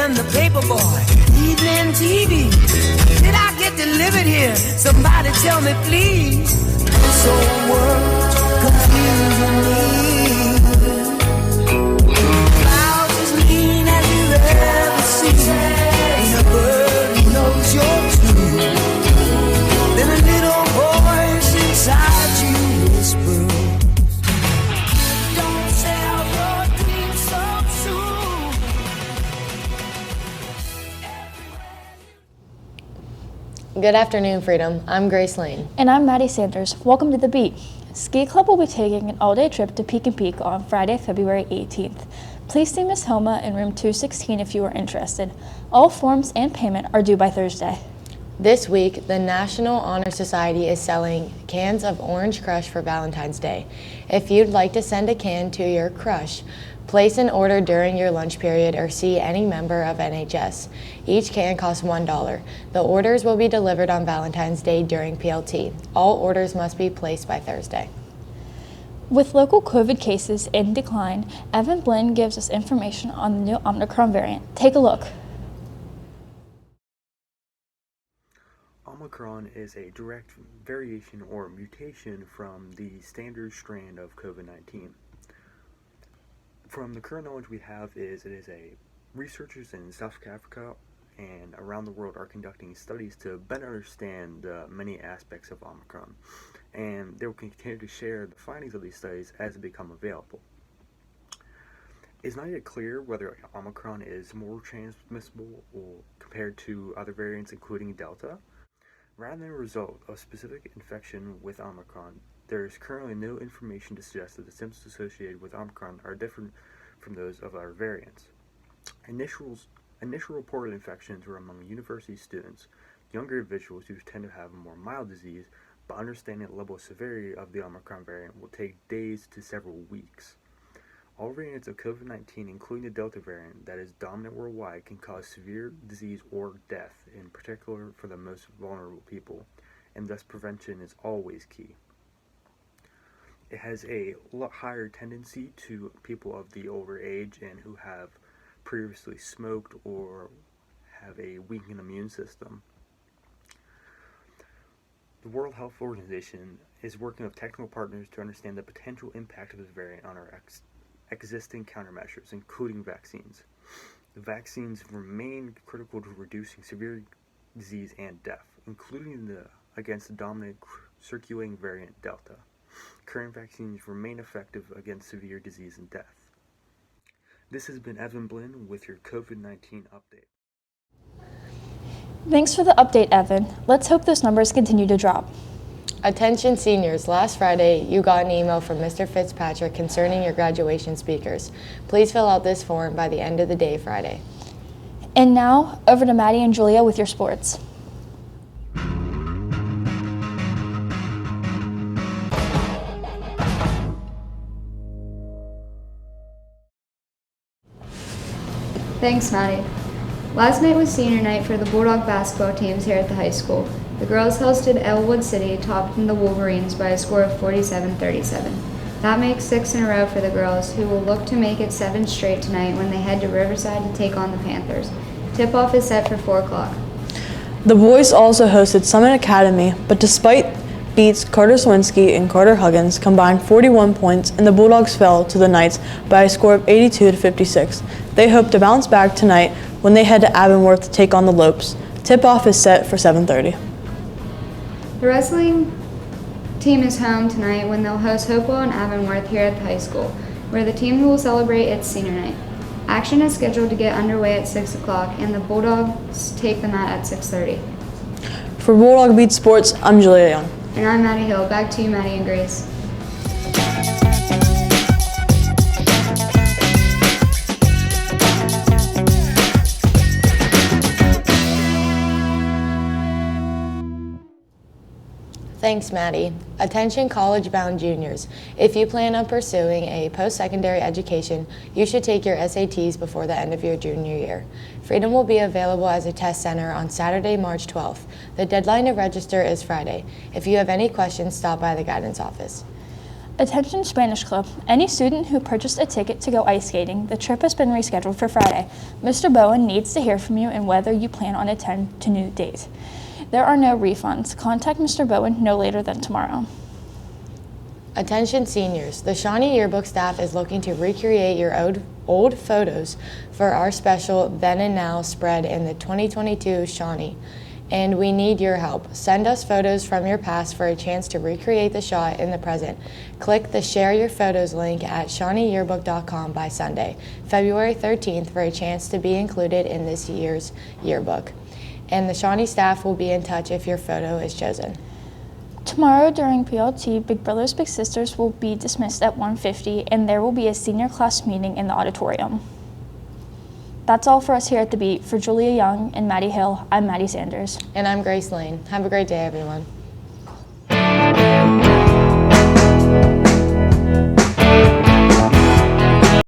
and the paperboy, evening TV. Did I get delivered here? Somebody tell me please. This whole world's confusing me. Clouds as lean as you've ever seen. Ain't a bird who knows you're true. Then a little voice inside you whispers, don't sell your dreams so soon. Good afternoon, Freedom. I'm Grace Lane. And I'm Maddie Sanders. Welcome to The Beat. Ski Club will be taking an all-day trip to Peak and Peak on Friday, February 18th. Please see Ms. Homa in room 216 if you are interested. All forms and payment are due by Thursday. This week, the National Honor Society is selling cans of Orange Crush for Valentine's Day. If you'd like to send a can to your crush, place an order during your lunch period or see any member of NHS. Each can costs $1. The orders will be delivered on Valentine's Day during PLT. All orders must be placed by Thursday. With local COVID cases in decline, Evan Blinn gives us information on the new Omicron variant. Take a look. Omicron is a direct variation or mutation from the standard strand of COVID-19. From the current knowledge we have researchers in South Africa and around the world are conducting studies to better understand many aspects of Omicron, and they will continue to share the findings of these studies as they become available. It's not yet clear whether Omicron is more transmissible or compared to other variants including Delta. Rather than a result of specific infection with Omicron, there is currently no information to suggest that the symptoms associated with Omicron are different from those of other variants. Initial reported infections were among university students, younger individuals who tend to have a more mild disease, but understanding the level of severity of the Omicron variant will take days to several weeks. All variants of COVID-19, including the Delta variant that is dominant worldwide, can cause severe disease or death, in particular for the most vulnerable people, and thus prevention is always key. It has a lot higher tendency to people of the older age and who have previously smoked or have a weakened immune system. The World Health Organization is working with technical partners to understand the potential impact of this variant on our existing countermeasures, including vaccines. The vaccines remain critical to reducing severe disease and death, including against the dominant circulating variant Delta. Current vaccines remain effective against severe disease and death. This has been Evan Blinn with your COVID-19 update. Thanks for the update, Evan. Let's hope those numbers continue to drop. Attention seniors, last Friday you got an email from Mr. Fitzpatrick concerning your graduation speakers. Please fill out this form by the end of the day Friday. And now, over to Maddie and Julia with your sports. Thanks, Maddie. Last night was senior night for the Bulldog basketball teams here at the high school. The girls hosted Elwood City, topping the Wolverines by a score of 47-37. That makes 6 in a row for the girls, who will look to make it 7 straight tonight when they head to Riverside to take on the Panthers. Tip-off is set for 4 o'clock. The boys also hosted Summit Academy, but despite beats, Carter Swinski and Carter Huggins combined 41 points, and the Bulldogs fell to the Knights by a score of 82-56. They hope to bounce back tonight when they head to Avonworth to take on the Lopes. Tip-off is set for 7:30. The wrestling team is home tonight when they'll host Hopewell and Avonworth here at the high school, where the team will celebrate its senior night. Action is scheduled to get underway at 6 o'clock, and the Bulldogs take the mat at 6:30. For Bulldog Beat Sports, I'm Julia Young. And I'm Maddie Hill. Back to you, Maddie and Grace. Thanks, Maddie. Attention college-bound juniors. If you plan on pursuing a post-secondary education, you should take your SATs before the end of your junior year. Freedom will be available as a test center on Saturday, March 12th. The deadline to register is Friday. If you have any questions, stop by the guidance office. Attention Spanish Club. Any student who purchased a ticket to go ice skating, the trip has been rescheduled for Friday. Mr. Bowen needs to hear from you and whether you plan on attending to new date. There are no refunds. Contact Mr. Bowen no later than tomorrow. Attention seniors, the Shawnee Yearbook staff is looking to recreate your old photos for our special Then and Now spread in the 2022 Shawnee, and we need your help. Send us photos from your past for a chance to recreate the shot in the present. Click the Share Your Photos link at ShawneeYearbook.com by Sunday, February 13th for a chance to be included in this year's yearbook. And the Shawnee staff will be in touch if your photo is chosen. Tomorrow during PLT, Big Brothers Big Sisters will be dismissed at 1:50, and there will be a senior class meeting in the auditorium. That's all for us here at The Beat. For Julia Young and Maddie Hill, I'm Maddie Sanders. And I'm Grace Lane. Have a great day, everyone.